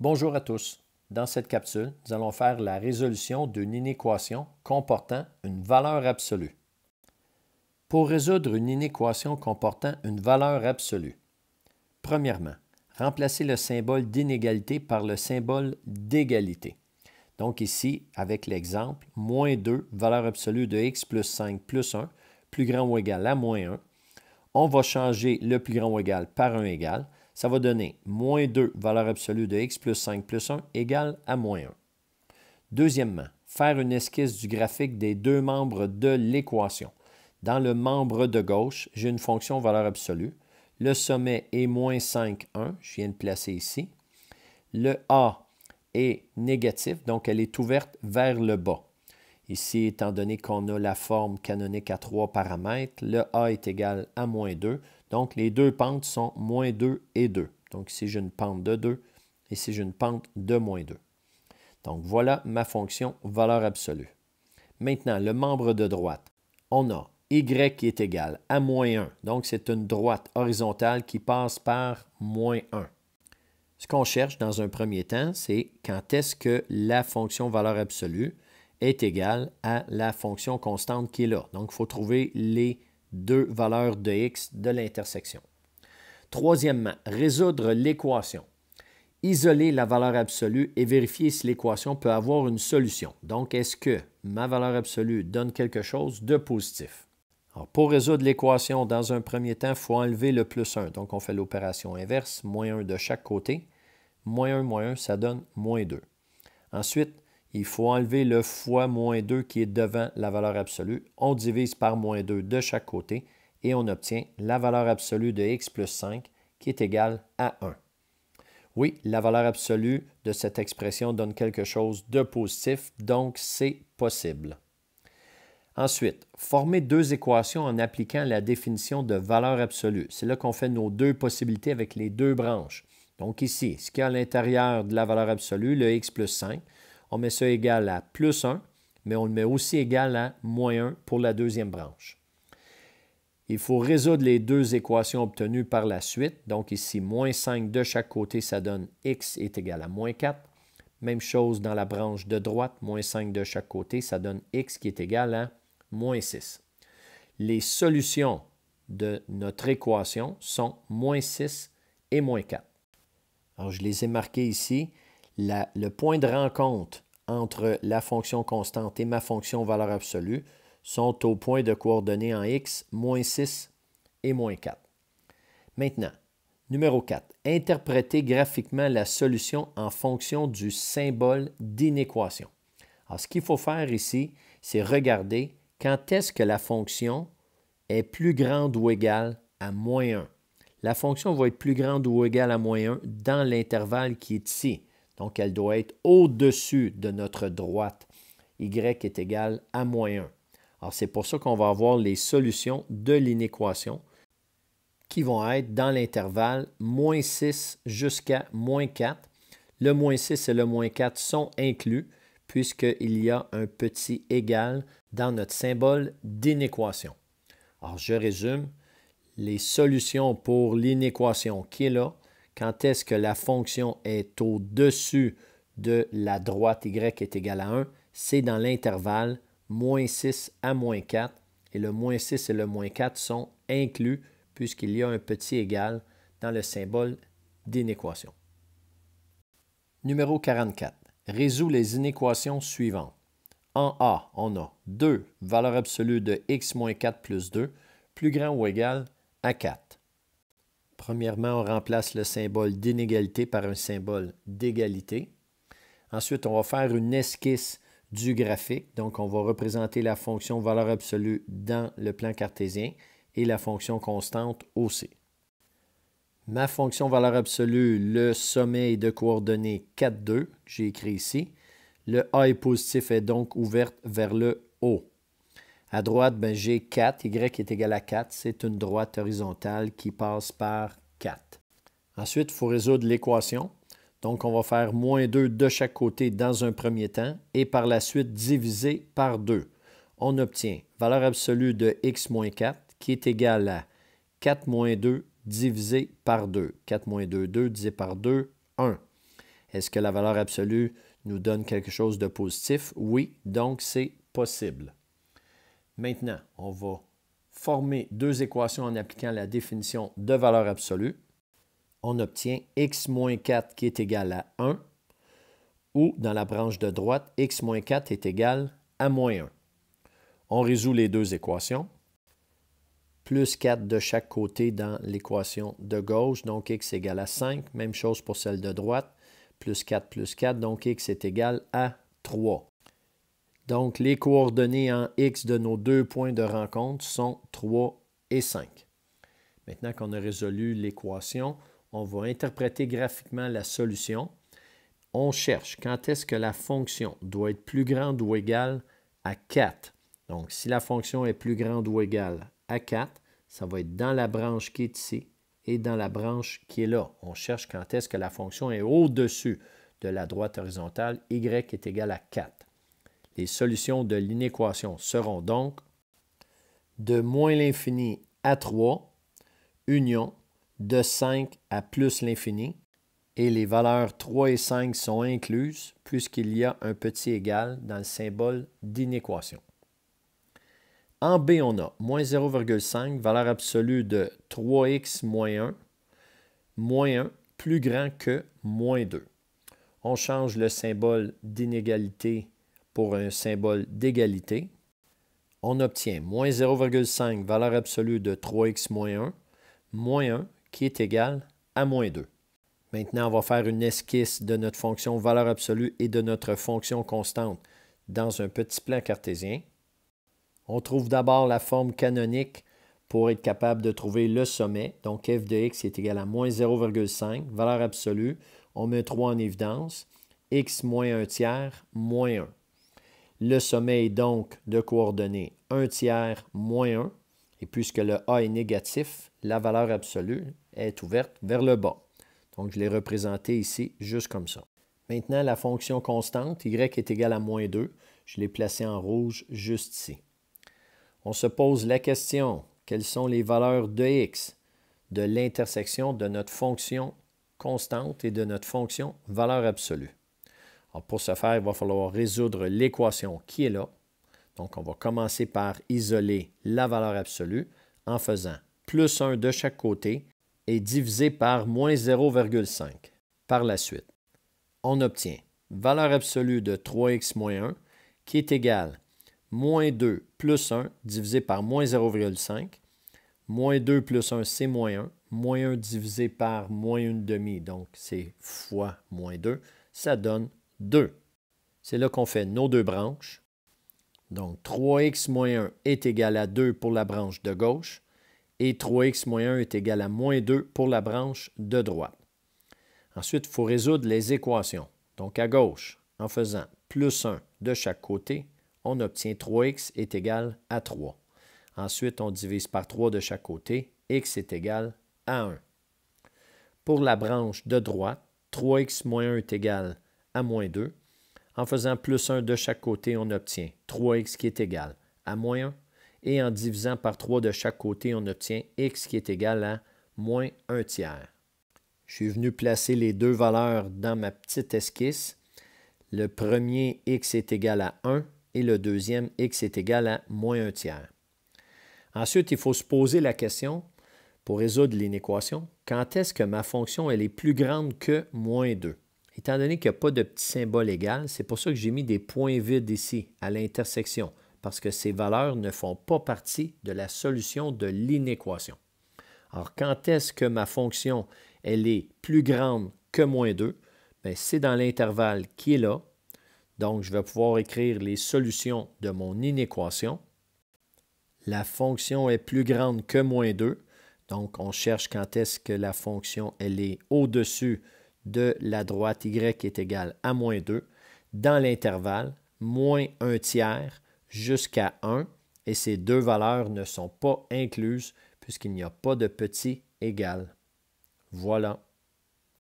Bonjour à tous. Dans cette capsule, nous allons faire la résolution d'une inéquation comportant une valeur absolue. Pour résoudre une inéquation comportant une valeur absolue, premièrement, remplacez le symbole d'inégalité par le symbole d'égalité. Donc ici, avec l'exemple, moins 2, valeur absolue de x plus 5 plus 1, plus grand ou égal à moins 1. On va changer le plus grand ou égal par 1 égal. Ça va donner moins 2, valeur absolue de x plus 5 plus 1 égale à moins 1. Deuxièmement, faire une esquisse du graphique des deux membres de l'équation. Dans le membre de gauche, j'ai une fonction valeur absolue. Le sommet est moins 5, 1. Je viens de placer ici. Le a est négatif, donc elle est ouverte vers le bas. Ici, étant donné qu'on a la forme canonique à 3 paramètres, le a est égal à moins 2. Donc, les deux pentes sont moins 2 et 2. Donc, ici, j'ai une pente de 2. Ici, j'ai une pente de moins 2. Donc, voilà ma fonction valeur absolue. Maintenant, le membre de droite. On a y qui est égal à moins 1. Donc, c'est une droite horizontale qui passe par moins 1. Ce qu'on cherche dans un premier temps, c'est quand est-ce que la fonction valeur absolue est égale à la fonction constante qui est là. Donc, il faut trouver les deux valeurs de x de l'intersection. Troisièmement, résoudre l'équation. Isoler la valeur absolue et vérifier si l'équation peut avoir une solution. Donc, est-ce que ma valeur absolue donne quelque chose de positif? Alors, pour résoudre l'équation, dans un premier temps, il faut enlever le plus 1. Donc, on fait l'opération inverse, moins 1 de chaque côté. Moins 1, ça donne moins 2. Ensuite, il faut enlever le fois moins 2 qui est devant la valeur absolue. On divise par moins 2 de chaque côté et on obtient la valeur absolue de x plus 5 qui est égale à 1. Oui, la valeur absolue de cette expression donne quelque chose de positif, donc c'est possible. Ensuite, former deux équations en appliquant la définition de valeur absolue. C'est là qu'on fait nos deux possibilités avec les deux branches. Donc ici, ce qu'il y a à l'intérieur de la valeur absolue, le x plus 5, on met ça égal à plus 1, mais on le met aussi égal à moins 1 pour la deuxième branche. Il faut résoudre les deux équations obtenues par la suite. Donc ici, moins 5 de chaque côté, ça donne x est égal à moins 4. Même chose dans la branche de droite, moins 5 de chaque côté, ça donne x qui est égal à moins 6. Les solutions de notre équation sont moins 6 et moins 4. Alors, je les ai marqués ici. Le point de rencontre entre la fonction constante et ma fonction valeur absolue sont au point de coordonnées en x, moins 6 et moins 4. Maintenant, numéro 4. Interpréter graphiquement la solution en fonction du symbole d'inéquation. Alors, ce qu'il faut faire ici, c'est regarder quand est-ce que la fonction est plus grande ou égale à moins 1. La fonction va être plus grande ou égale à moins 1 dans l'intervalle qui est ici. Donc, elle doit être au-dessus de notre droite. Y est égal à moins 1. Alors, c'est pour ça qu'on va avoir les solutions de l'inéquation qui vont être dans l'intervalle moins 6 jusqu'à moins 4. Le moins 6 et le moins 4 sont inclus puisqu'il y a un petit égal dans notre symbole d'inéquation. Alors, je résume. Les solutions pour l'inéquation qui est là, quand est-ce que la fonction est au-dessus de la droite y est égale à 1, c'est dans l'intervalle moins 6 à moins 4, et le moins 6 et le moins 4 sont inclus puisqu'il y a un petit égal dans le symbole d'inéquation. Numéro 44. Résout les inéquations suivantes. En A, on a 2, valeur absolue de x moins 4 plus 2, plus grand ou égal à 4. Premièrement, on remplace le symbole d'inégalité par un symbole d'égalité. Ensuite, on va faire une esquisse du graphique. Donc, on va représenter la fonction valeur absolue dans le plan cartésien et la fonction constante aussi. Ma fonction valeur absolue, le sommet est de coordonnées 4, 2, que j'ai écrit ici. Le A est positif et donc ouverte vers le haut. À droite, j'ai 4, y est égal à 4. C'est une droite horizontale qui passe par 4. Ensuite, il faut résoudre l'équation. Donc, on va faire moins 2 de chaque côté dans un premier temps et par la suite diviser par 2. On obtient valeur absolue de x moins 4 qui est égale à 4 moins 2 divisé par 2. 4 moins 2, 2 divisé par 2, 1. Est-ce que la valeur absolue nous donne quelque chose de positif? Oui, donc c'est possible. Maintenant, on va former deux équations en appliquant la définition de valeur absolue. On obtient x moins 4 qui est égal à 1, ou dans la branche de droite, x moins 4 est égal à moins 1. On résout les deux équations. Plus 4 de chaque côté dans l'équation de gauche, donc x égale à 5. Même chose pour celle de droite. Plus 4, donc x est égal à 3. Donc, les coordonnées en x de nos deux points de rencontre sont 3 et 5. Maintenant qu'on a résolu l'équation, on va interpréter graphiquement la solution. On cherche quand est-ce que la fonction doit être plus grande ou égale à 4. Donc, si la fonction est plus grande ou égale à 4, ça va être dans la branche qui est ici et dans la branche qui est là. On cherche quand est-ce que la fonction est au-dessus de la droite horizontale, y est égal à 4. Les solutions de l'inéquation seront donc de moins l'infini à 3, union de 5 à plus l'infini, et les valeurs 3 et 5 sont incluses puisqu'il y a un petit égal dans le symbole d'inéquation. En B, on a moins 0,5, valeur absolue de 3x moins 1 plus grand que moins 2. On change le symbole d'inégalité pour un symbole d'égalité. On obtient moins 0,5, valeur absolue de 3x moins 1 qui est égal à moins 2. Maintenant, on va faire une esquisse de notre fonction valeur absolue et de notre fonction constante dans un petit plan cartésien. On trouve d'abord la forme canonique pour être capable de trouver le sommet. Donc, f de x est égal à moins 0,5, valeur absolue. On met 3 en évidence. X moins 1 tiers, moins 1. Le sommet est donc de coordonnées 1 tiers, moins 1. Et puisque le a est négatif, la valeur absolue est ouverte vers le bas. Donc, je l'ai représenté ici, juste comme ça. Maintenant, la fonction constante, y est égale à moins 2. Je l'ai placé en rouge juste ici. On se pose la question, quelles sont les valeurs de x de l'intersection de notre fonction constante et de notre fonction valeur absolue? Alors, pour ce faire, il va falloir résoudre l'équation qui est là. Donc, on va commencer par isoler la valeur absolue en faisant plus 1 de chaque côté et divisé par moins 0,5. Par la suite, on obtient valeur absolue de 3x moins 1 qui est égale moins 2 plus 1 divisé par moins 0,5. Moins 2 plus 1, c'est moins 1. Moins 1 divisé par moins 1/2, donc c'est fois moins 2. Ça donne 2. C'est là qu'on fait nos deux branches. Donc, 3x moins 1 est égal à 2 pour la branche de gauche et 3x moins 1 est égal à moins 2 pour la branche de droite. Ensuite, il faut résoudre les équations. Donc, à gauche, en faisant plus 1 de chaque côté, on obtient 3x est égal à 3. Ensuite, on divise par 3 de chaque côté, x est égal à 1. Pour la branche de droite, 3x moins 1 est égal à moins 2. En faisant plus 1 de chaque côté, on obtient 3x qui est égal à moins 1. Et en divisant par 3 de chaque côté, on obtient x qui est égal à moins 1 tiers. Je suis venu placer les deux valeurs dans ma petite esquisse. Le premier, x est égal à 1 et le deuxième, x est égal à moins 1 tiers. Ensuite, il faut se poser la question, pour résoudre l'inéquation, quand est-ce que ma fonction elle est plus grande que moins 2? Étant donné qu'il n'y a pas de petit symbole égal, c'est pour ça que j'ai mis des points vides ici, à l'intersection, parce que ces valeurs ne font pas partie de la solution de l'inéquation. Alors, quand est-ce que ma fonction elle est plus grande que moins 2? Bien, c'est dans l'intervalle qui est là. Donc, je vais pouvoir écrire les solutions de mon inéquation. La fonction est plus grande que moins 2. Donc, on cherche quand est-ce que la fonction elle est au-dessus de la droite y est égale à moins 2 dans l'intervalle moins 1 tiers jusqu'à 1. Et ces deux valeurs ne sont pas incluses puisqu'il n'y a pas de petit égal. Voilà.